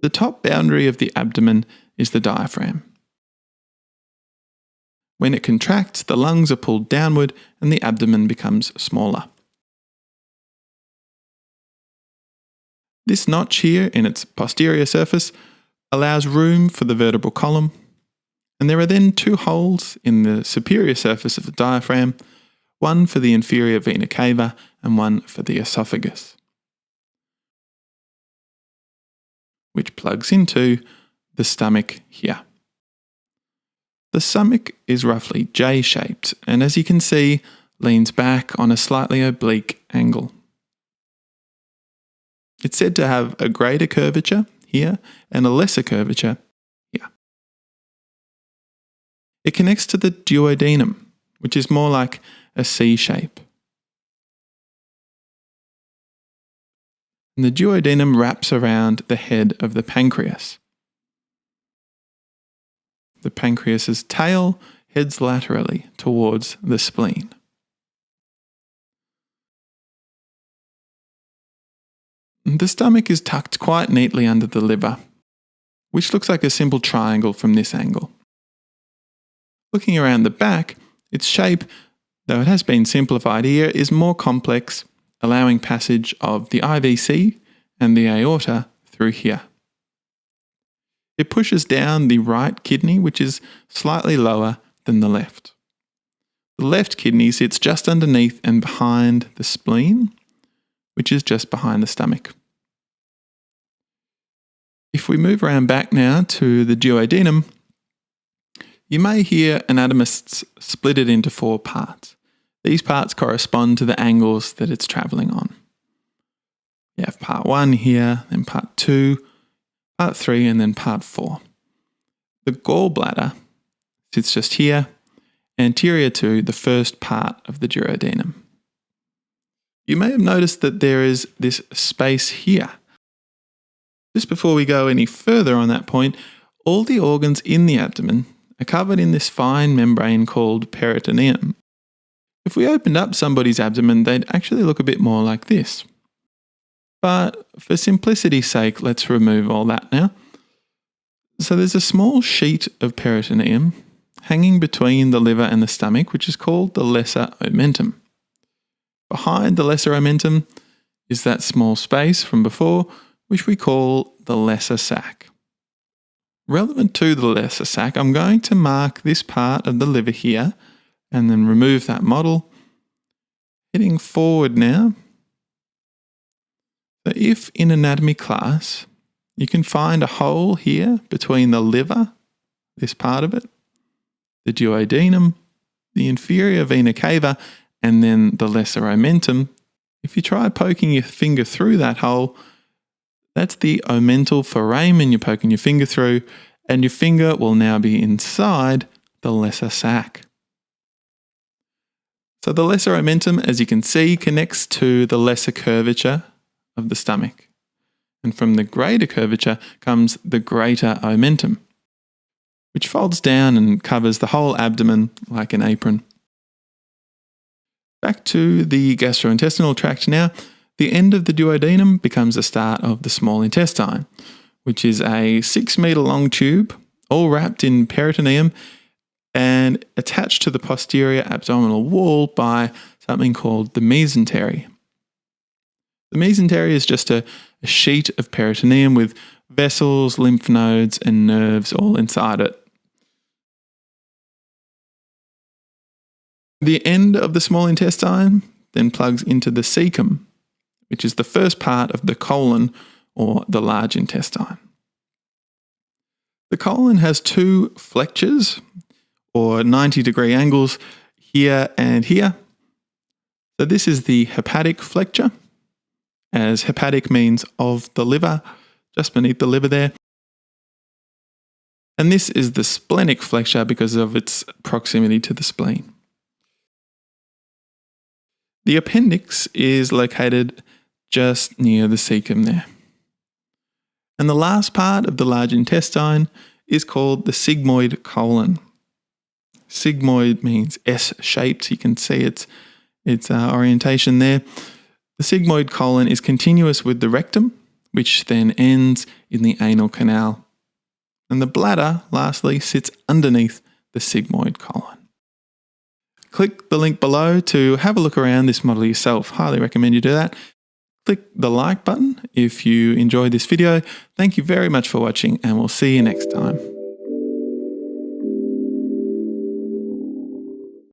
The top boundary of the abdomen is the diaphragm. When it contracts, the lungs are pulled downward and the abdomen becomes smaller. This notch here in its posterior surface allows room for the vertebral column, and there are then two holes in the superior surface of the diaphragm, one for the inferior vena cava and one for the esophagus, which plugs into the stomach here. The stomach is roughly J-shaped and, as you can see, leans back on a slightly oblique angle. It's said to have a greater curvature here and a lesser curvature here. It connects to the duodenum, which is more like a C shape. And the duodenum wraps around the head of the pancreas. The pancreas's tail heads laterally towards the spleen. The stomach is tucked quite neatly under the liver, which looks like a simple triangle from this angle. Looking around the back, its shape, though it has been simplified here, is more complex, allowing passage of the IVC and the aorta through here. It pushes down the right kidney, which is slightly lower than the left. The left kidney sits just underneath and behind the spleen, which is just behind the stomach. If we move around back now to the duodenum, you may hear anatomists split it into 4 parts. These parts correspond to the angles that it's travelling on. You have part 1 here, then part 2, part 3, and then part 4. The gallbladder sits just here, anterior to the first part of the duodenum. You may have noticed that there is this space here. Just before we go any further on that point, all the organs in the abdomen are covered in this fine membrane called peritoneum. If we opened up somebody's abdomen, they'd actually look a bit more like this. But for simplicity's sake, let's remove all that now. So there's a small sheet of peritoneum hanging between the liver and the stomach, which is called the lesser omentum. Behind the lesser omentum is that small space from before, which we call the lesser sac. Relevant to the lesser sac, I'm going to mark this part of the liver here and then remove that model. Heading forward now. So if in anatomy class you can find a hole here between the liver, this part of it, the duodenum, the inferior vena cava, and then the lesser omentum, if you try poking your finger through that hole, that's the omental foramen you're poking your finger through, and your finger will now be inside the lesser sac. So the lesser omentum, as you can see, connects to the lesser curvature of the stomach. And from the greater curvature comes the greater omentum, which folds down and covers the whole abdomen like an apron. Back to the gastrointestinal tract now. The end of the duodenum becomes the start of the small intestine, which is a 6-meter long tube, all wrapped in peritoneum and attached to the posterior abdominal wall by something called the mesentery. The mesentery is just a sheet of peritoneum with vessels, lymph nodes, and nerves all inside it. The end of the small intestine then plugs into the cecum, which is the first part of the colon or the large intestine. The colon has 2 flexures or 90-degree angles here and here. So this is the hepatic flexure, as hepatic means of the liver, just beneath the liver there. And this is the splenic flexure because of its proximity to the spleen. The appendix is located just near the cecum there. And the last part of the large intestine is called the sigmoid colon. Sigmoid means S-shaped. You can see its orientation there. The sigmoid colon is continuous with the rectum, which then ends in the anal canal. And the bladder, lastly, sits underneath the sigmoid colon. Click the link below to have a look around this model yourself. Highly recommend you do that. Click the like button if you enjoyed this video. Thank you very much for watching, and we'll see you next time.